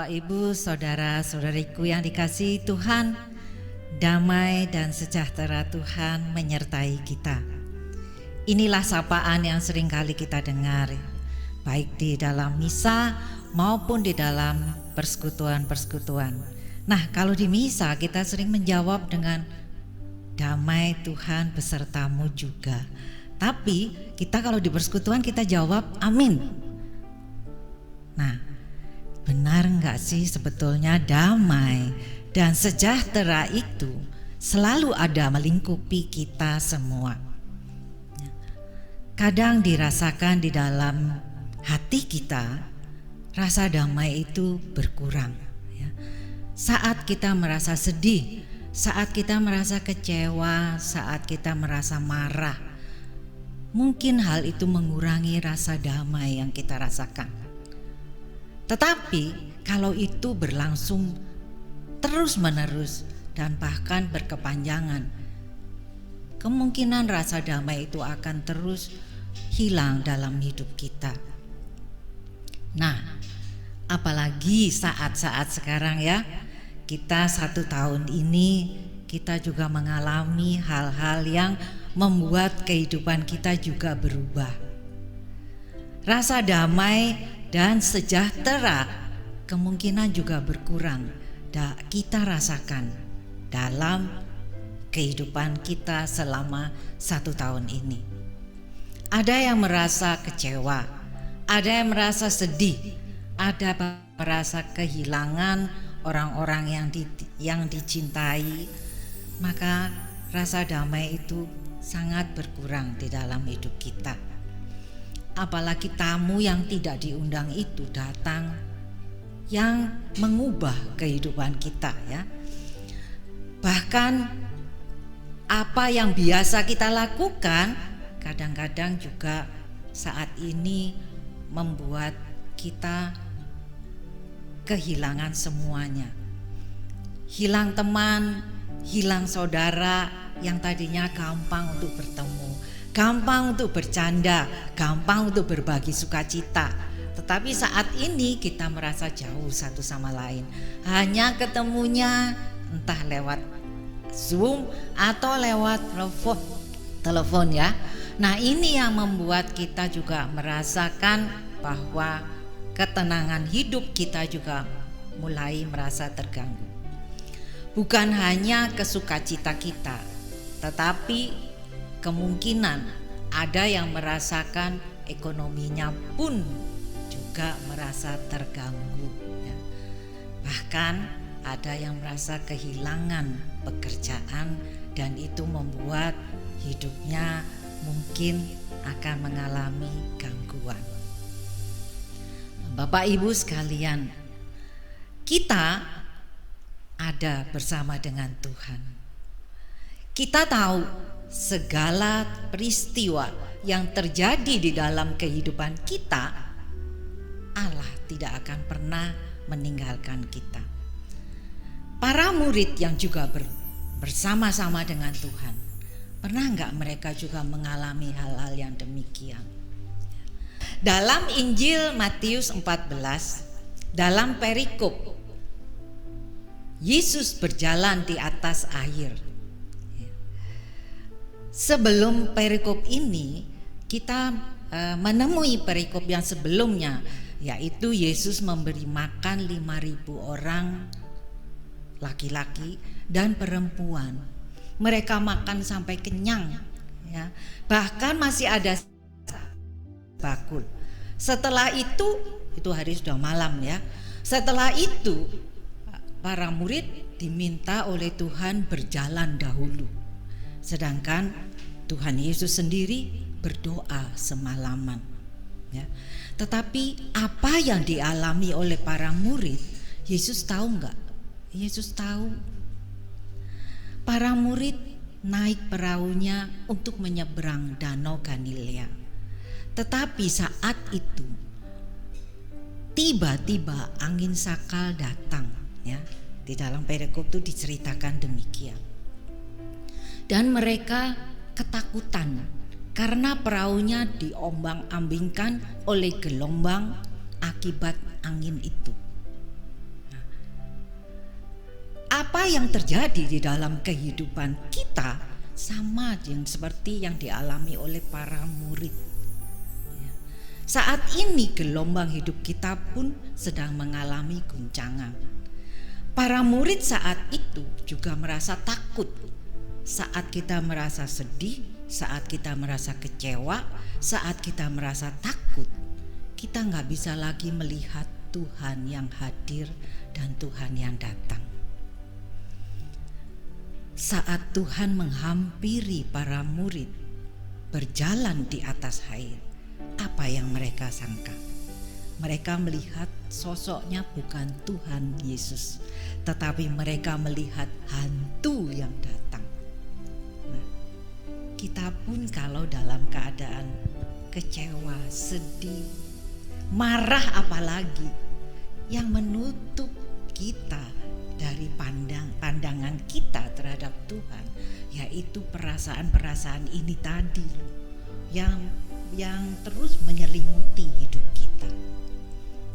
Bapak, Ibu, saudara-saudariku yang dikasihi Tuhan, damai dan sejahtera Tuhan menyertai kita. Inilah sapaan yang seringkali kita dengar, baik di dalam misa maupun di dalam persekutuan-persekutuan. Nah, kalau di misa kita sering menjawab dengan damai Tuhan besertamu juga. Tapi kita kalau di persekutuan kita jawab amin. Nah, benar enggak sih sebetulnya damai dan sejahtera itu selalu ada melingkupi kita semua. Kadang dirasakan di dalam hati kita, rasa damai itu berkurang. Saat kita merasa sedih, saat kita merasa kecewa, saat kita merasa marah, mungkin hal itu mengurangi rasa damai yang kita rasakan. Tetapi kalau itu berlangsung terus-menerus dan bahkan berkepanjangan, kemungkinan rasa damai itu akan terus hilang dalam hidup kita. Nah, apalagi saat-saat sekarang ya, kita 1 tahun ini kita juga mengalami hal-hal yang membuat kehidupan kita juga berubah. Rasa damai dan sejahtera kemungkinan juga berkurang kita rasakan dalam kehidupan kita selama 1 tahun ini. Ada yang merasa kecewa, ada yang merasa sedih, ada yang merasa kehilangan orang-orang yang dicintai, maka rasa damai itu sangat berkurang di dalam hidup kita. Apalagi tamu yang tidak diundang itu datang, yang mengubah kehidupan kita ya. Bahkan apa yang biasa kita lakukan kadang-kadang juga saat ini membuat kita kehilangan semuanya. Hilang teman, hilang saudara yang tadinya gampang untuk bertemu, gampang untuk bercanda, gampang untuk berbagi sukacita. Tetapi saat ini kita merasa jauh satu sama lain. Hanya ketemunya entah lewat Zoom atau lewat telepon ya. Nah, ini yang membuat kita juga merasakan bahwa ketenangan hidup kita juga mulai merasa terganggu. Bukan hanya kesukacita kita, tetapi kemungkinan ada yang merasakan ekonominya pun juga merasa terganggu ya. Bahkan ada yang merasa kehilangan pekerjaan dan itu membuat hidupnya mungkin akan mengalami gangguan. Bapak Ibu sekalian, kita ada bersama dengan Tuhan. Kita tahu segala peristiwa yang terjadi di dalam kehidupan kita, Allah tidak akan pernah meninggalkan kita. Para murid yang juga bersama-sama dengan Tuhan, pernah enggak mereka juga mengalami hal-hal yang demikian? Dalam Injil Matius 14, dalam perikop, Yesus berjalan di atas air. Sebelum perikop ini, kita menemui perikop yang sebelumnya, yaitu Yesus memberi makan 5.000 orang laki-laki dan perempuan. Mereka makan sampai kenyang ya. Bahkan masih ada bakul. Setelah itu hari sudah malam ya. Setelah itu para murid diminta oleh Tuhan berjalan dahulu. Sedangkan Tuhan Yesus sendiri berdoa semalaman ya. Tetapi apa yang dialami oleh para murid, Yesus tahu enggak? Yesus tahu. Para murid naik perahunya untuk menyeberang danau Galilea. Tetapi saat itu tiba-tiba angin sakal datang ya. Di dalam perikop itu diceritakan demikian. Dan mereka ketakutan karena perahunya diombang-ambingkan oleh gelombang akibat angin itu. apa yang terjadi di dalam kehidupan kita sama yang seperti yang dialami oleh para murid. Saat ini gelombang hidup kita pun sedang mengalami guncangan. Para murid saat itu juga merasa takut. Saat kita merasa sedih, saat kita merasa kecewa, saat kita merasa takut, kita gak bisa lagi melihat Tuhan yang hadir dan Tuhan yang datang. Saat Tuhan menghampiri para murid berjalan di atas air, apa yang mereka sangka? Mereka melihat sosoknya bukan Tuhan Yesus, tetapi mereka melihat hantu yang datang. Nah, kita pun kalau dalam keadaan kecewa, sedih, marah, apalagi yang menutup kita dari pandangan kita terhadap Tuhan, yaitu perasaan-perasaan ini tadi yang terus menyelimuti hidup kita.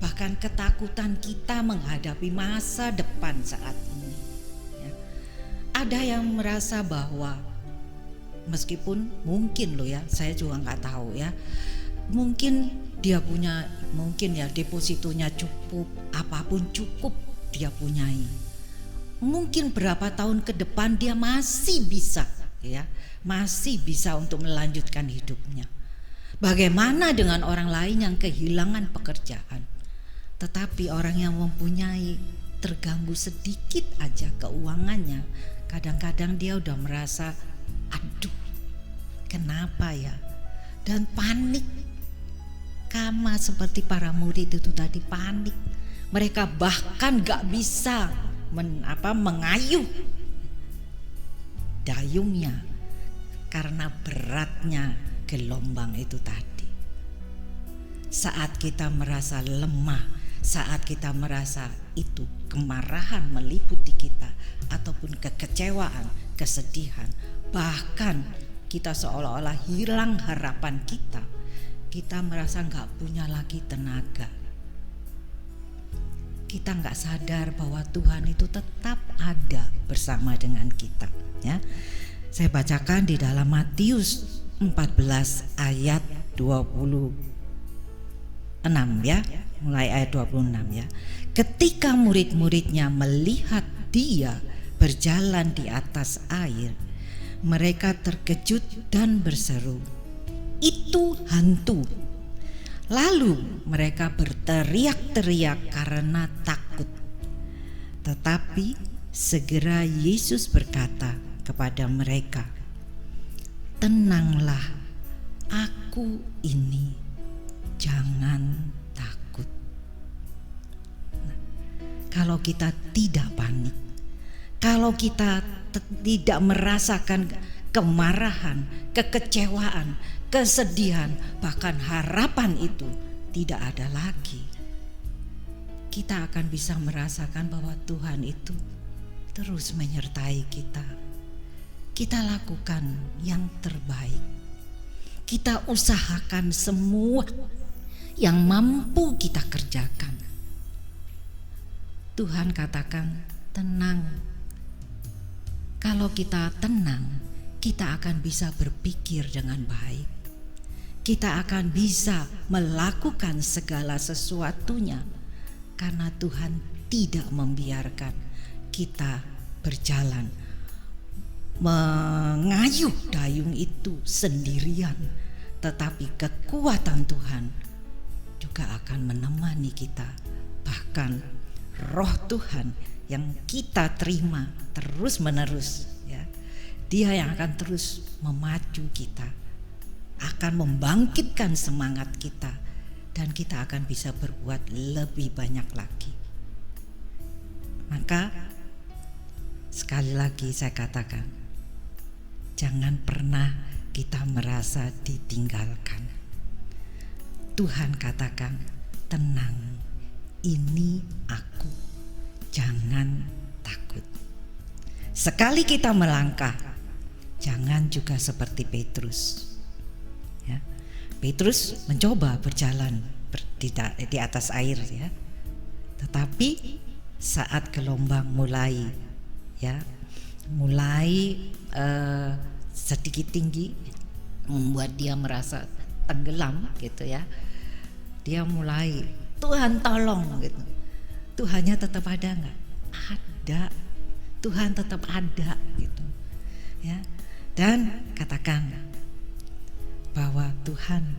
Bahkan ketakutan kita menghadapi masa depan saat ini. Ya. Ada yang merasa bahwa meskipun mungkin saya juga nggak tahu ya, mungkin dia punya, mungkin ya depositonya cukup, apapun cukup dia punyai. Mungkin berapa tahun ke depan dia masih bisa untuk melanjutkan hidupnya. Bagaimana dengan orang lain yang kehilangan pekerjaan? Tetapi orang yang mempunyai terganggu sedikit aja keuangannya, kadang-kadang dia udah merasa, aduh kenapa ya? Dan panik, sama seperti para murid itu tadi, panik. Mereka bahkan gak bisa mengayuh dayungnya karena beratnya gelombang itu tadi. Saat kita merasa lemah, saat kita merasa itu kemarahan meliputi kita, ataupun kekecewaan, kesedihan, bahkan kita seolah-olah hilang harapan kita merasa gak punya lagi tenaga. Kita gak sadar bahwa Tuhan itu tetap ada bersama dengan kita ya. Saya bacakan di dalam Matius 14 ayat 26 ya, mulai ayat 26 ya. Ketika murid-muridnya melihat dia berjalan di atas air, mereka terkejut dan berseru, "Itu hantu." Lalu mereka berteriak-teriak karena takut. Tetapi segera Yesus berkata kepada mereka, "Tenanglah, aku ini, jangan takut." Nah, kalau kita tidak panik, kalau kita tidak merasakan kemarahan, kekecewaan, kesedihan, bahkan harapan itu tidak ada lagi, kita akan bisa merasakan bahwa Tuhan itu terus menyertai kita. Kita lakukan yang terbaik, kita usahakan semua yang mampu kita kerjakan. Tuhan katakan tenang. Kalau kita tenang, kita akan bisa berpikir dengan baik. Kita akan bisa melakukan segala sesuatunya karena Tuhan tidak membiarkan kita berjalan mengayuh dayung itu sendirian, tetapi kekuatan Tuhan juga akan menemani kita. Bahkan Roh Tuhan yang kita terima terus menerus ya, Dia yang akan terus memacu kita, akan membangkitkan semangat kita, dan kita akan bisa berbuat lebih banyak lagi. Maka sekali lagi saya katakan, jangan pernah kita merasa ditinggalkan. Tuhan katakan, tenang, ini aku, jangan takut. Sekali kita melangkah, jangan juga seperti Petrus. Ya, Petrus mencoba berjalan di atas air ya, tetapi saat gelombang mulai ya, mulai sedikit tinggi, membuat dia merasa tenggelam gitu ya. Dia mulai, Tuhan tolong gitu. Tuhannya tetap ada nggak? Ada. Tuhan tetap ada gitu ya. Dan katakan bahwa Tuhan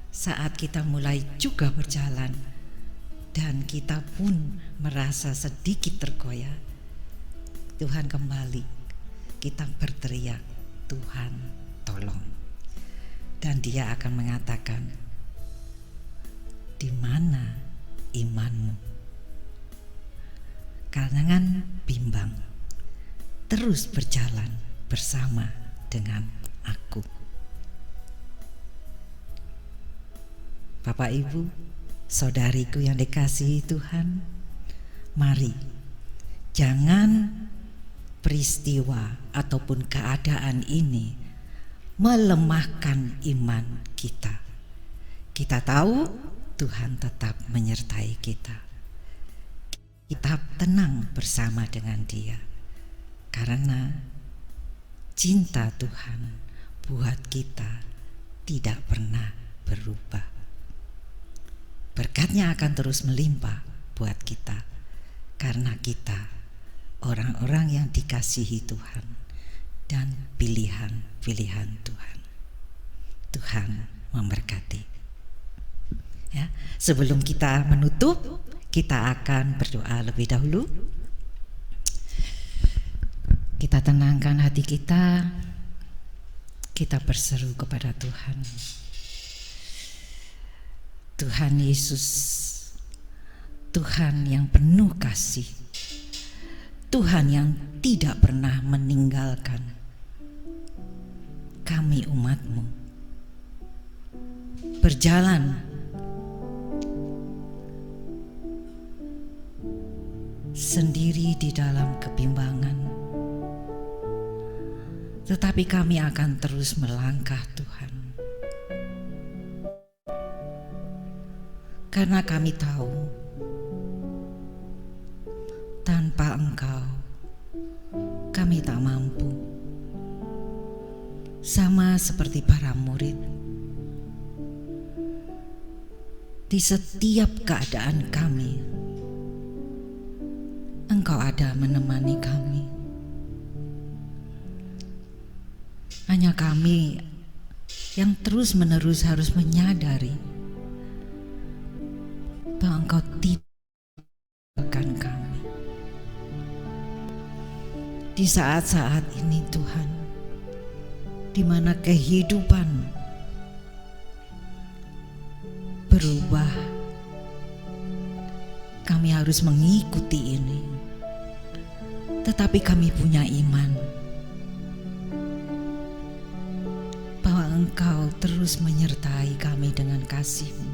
saat kita mulai juga berjalan dan kita pun merasa sedikit tergoyah, Tuhan kembali, kita berteriak, Tuhan tolong. Dan dia akan mengatakan, di mana imanmu? Jangan bimbang, terus berjalan bersama dengan aku. Bapak, Ibu, saudariku yang dikasihi Tuhan, mari jangan peristiwa ataupun keadaan ini melemahkan iman kita. Kita tahu Tuhan tetap menyertai kita. Kita tenang bersama dengan Dia, karena cinta Tuhan buat kita tidak pernah berubah. Berkatnya akan terus melimpah buat kita, karena kita orang-orang yang dikasihi Tuhan dan pilihan-pilihan Tuhan. Tuhan memberkati. Ya, sebelum kita menutup, kita akan berdoa lebih dahulu. Kita tenangkan hati kita. Kita berseru kepada Tuhan. Tuhan Yesus, Tuhan yang penuh kasih, Tuhan yang tidak pernah meninggalkan kami umat-Mu, berjalan sendiri di dalam kebimbangan, tetapi kami akan terus melangkah Tuhan, karena kami tahu tanpa Engkau kami tak mampu. Sama seperti para murid, di setiap keadaan kami Engkau ada menemani kami. Hanya kami yang terus-menerus harus menyadari bahwa Engkau tidak akan kami. Di saat-saat ini Tuhan, di mana kehidupan berubah, kami harus mengikuti ini. Tetapi kami punya iman bahwa Engkau terus menyertai kami dengan kasih-Mu.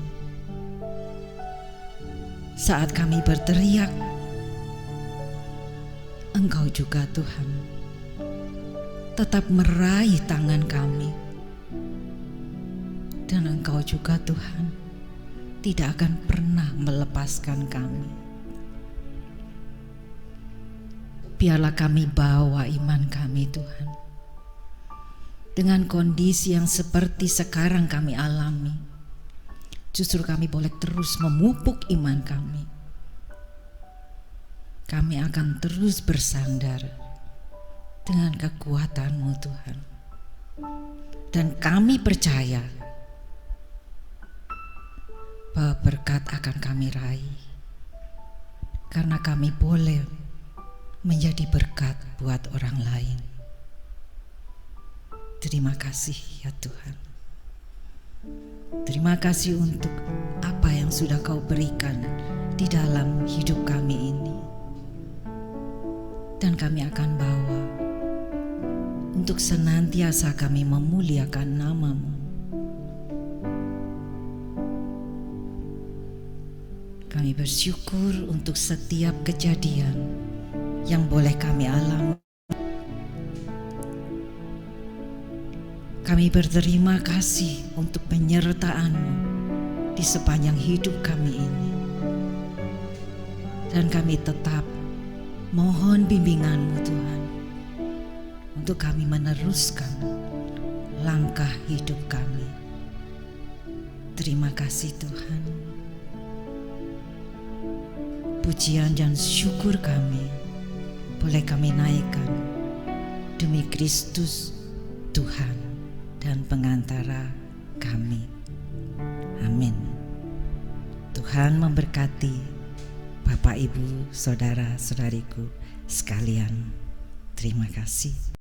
Saat kami berteriak, Engkau juga Tuhan tetap meraih tangan kami. Dan Engkau juga Tuhan tidak akan pernah melepaskan kami. Biarlah kami bawa iman kami Tuhan, dengan kondisi yang seperti sekarang kami alami. Justru kami boleh terus memupuk iman kami. Kami akan terus bersandar dengan kekuatan-Mu Tuhan. Dan kami percaya bahwa berkat akan kami raih, karena kami boleh menjadi berkat buat orang lain. Terima kasih ya Tuhan. Terima kasih untuk apa yang sudah Kau berikan di dalam hidup kami ini. Dan kami akan bawa untuk senantiasa kami memuliakan nama-Mu. Kami bersyukur untuk setiap kejadian yang boleh kami alami. Kami berterima kasih untuk penyertaan-Mu di sepanjang hidup kami ini. Dan kami tetap Mohon bimbingan-Mu Tuhan, untuk kami meneruskan langkah hidup kami. Terima kasih Tuhan. Pujian dan syukur kami boleh kami naikkan demi Kristus Tuhan dan pengantara kami. Amin. Tuhan memberkati Bapak, Ibu, Saudara-saudariku sekalian. Terima kasih.